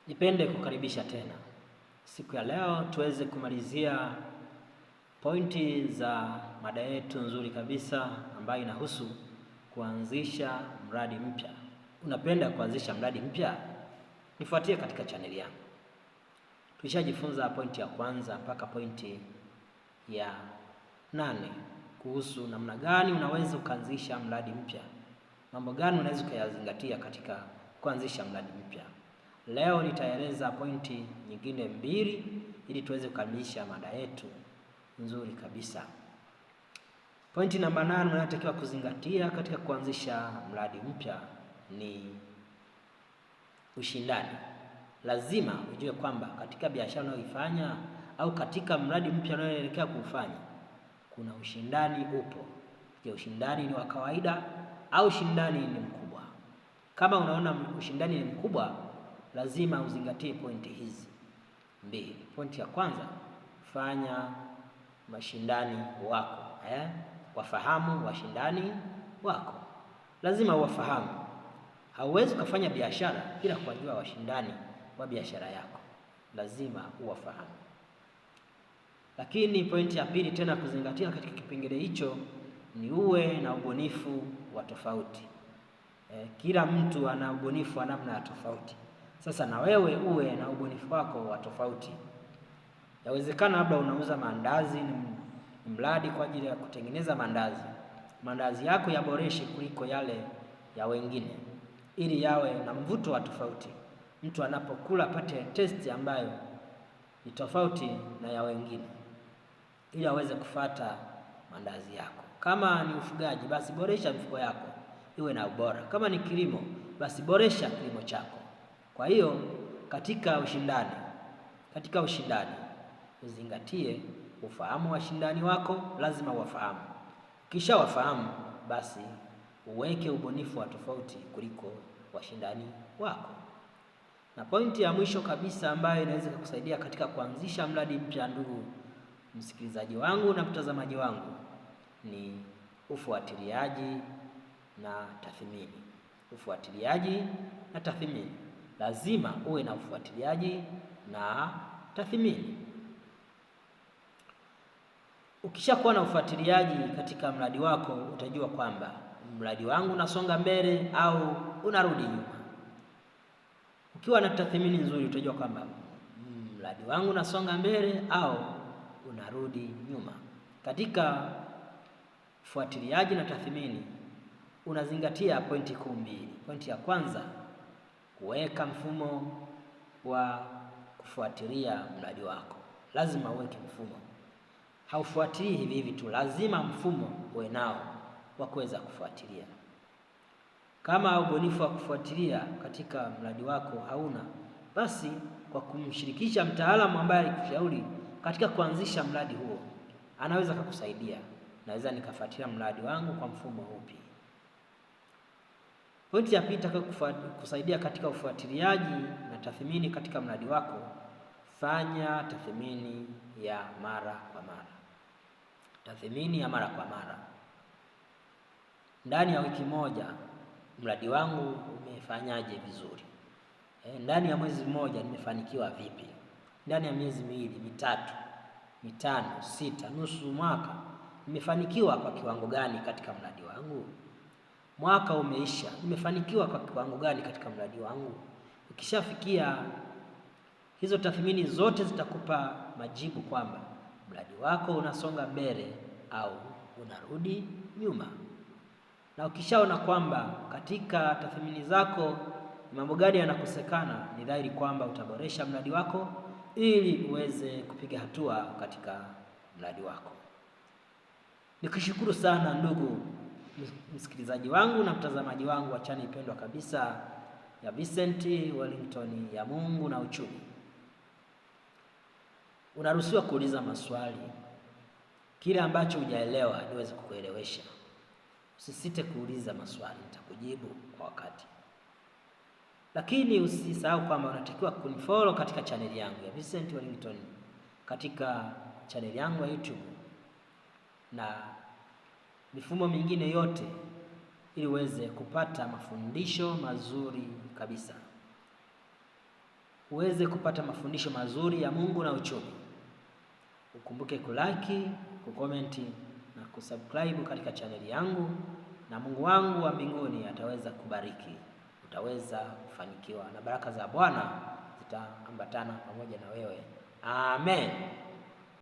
Nipende kukaribisha tena siku ya leo tuweze kumalizia pointi za mada yetu nzuri kabisa ambayo inahusu kuanzisha mradi mpya. Unapenda kuanzisha mradi mpya? Nifuatie katika chaneli yangu. Tulishajifunza pointi ya kwanza mpaka pointi ya 8 kuhusu namna gani unaweza kuanzisha mradi mpya. Mambo gani unaweza kuyazingatia katika kuanzisha mradi mpya. Leo nitaeleza pointi nyingine 2 ili tuweze kukamilisha mada yetu nzuri kabisa. Pointi namba 8 unayotakiwa kuzingatia katika kuanzisha mradi mpya ni ushindani. Lazima ujue kwamba katika biashara unayoifanya au katika mradi mpya unaoelekea kufanya kuna ushindani upo. Je, ushindani ni wa kawaida au ushindani ni mkubwa? Kama unaona ushindani ni mkubwa, lazima uzingatie pointi hizi 2. Pointi ya kwanza, fanya mashindani wako. Wafahamu washindani wako. Lazima uwafahamu. Hauwezi kufanya biashara bila kujua washindani wa biashara yako. Lazima uwafahamu. Lakini pointi ya pili tena kuzingatia katika kipengele hicho ni uwe na ubunifu wa tofauti. Kila mtu ana ubunifu wa namna ya tofauti. Sasa na wewe uwe na ubunifu wako wa tofauti. Yawezekana labda unauza mandazi, ni mradi kwa ajili ya kutengeneza mandazi. Mandazi yako yaboreshe kuliko yale ya wengine, ili yawe na mvuto wa tofauti. Mtu anapokula apate testi ambayo ni tofauti na ya wengine, ili aweze kufuata mandazi yako. Kama ni ufugaji, basi boresha mifugo yako iwe na ubora. Kama ni kilimo, basi boresha kilimo chako. Kwa hiyo katika ushindani uzingatie ufahamu washindani wako. Lazima wafahamu. Kisha wafahamu, basi uweke ubunifu wa tofauti kuliko washindani wako. Na pointi ya mwisho kabisa ambayo inaweza kukusaidia katika kuanzisha mradi mpya, ndugu msikilizaji wangu na mtazamaji wangu, ni ufuatiliaji na tathmini. Ufuatiliaji na tathmini. Lazima uwe na ufuatiliaji na tathmini. Ukishakuwa na ufuatiliaji katika mradi wako, utajua kwamba mradi wangu unasonga mbele au unarudi nyuma. Ukiwa na tathmini nzuri, utajua kwamba mradi wangu unasonga mbele au unarudi nyuma. Katika ufuatiliaji na tathmini unazingatia pointi kuu 2. Pointi ya kwanza, kuweka mfumo wa kufuatilia mradi wako. Lazima uweke mfumo. Haufuatilii hivi hivi tu, lazima mfumo uwe nao wa kuweza kufuatilia. Kama ubunifu wa kufuatilia katika mradi wako hauna, basi kwa kumshirikisha mtaalamu ambaye alikushauri katika kuanzisha mradi huo, anaweza kukusaidia. Naweza nikafuatilia mradi wangu kwa mfumo upi? Pointi ya pili kusaidia katika ufuatiliaji na tathmini katika mradi wako, fanya tathmini ya mara kwa mara. Tathmini ya mara kwa mara. Ndani ya wiki moja mradi wangu umefanyaje vizuri? Ndani ya mwezi mmoja nimefanikiwa vipi? Ndani ya miezi 2, 3, 5, 6, nusu mwaka nimefanikiwa kwa kiwango gani katika mradi wangu? Mwaka umeisha, nimefanikiwa kwa kiwango gani katika mradi wangu? Ukishafikia hizo tathmini zote, zitakupa majibu kwamba mradi wako unasonga mbele au unarudi nyuma. Na ukishaona kwamba katika tathmini zako mambo gani yanakosekana, ni dhahiri kwamba utaboresha mradi wako ili uweze kupiga hatua katika mradi wako. Nikushukuru sana ndugu msikilizaji wangu na mtazamaji wangu wa channel pendwa kabisa ya Vincent Wellington ya Mungu na Uchumi. Unaruhusiwa kuuliza maswali. Kile ambacho hujaelewa niweze kukuelewesha. Usisite kuuliza maswali, nitakujibu kwa wakati. Lakini usisahau kwamba unatakiwa kunifollow katika channel yangu ya Vincent Wellington, katika channel yangu ya YouTube na mifumo mingine yote, ili uweze kupata mafundisho mazuri kabisa. uweze kupata mafundisho mazuri ya Mungu na uchumi. Ukumbuke kulike, kukomenti na kusubscribe katika chaneli yangu, na Mungu wangu wa mbinguni ataweza kubariki. Utaweza kufanikiwa na baraka za Bwana zitaambatana pamoja na wewe. Amen.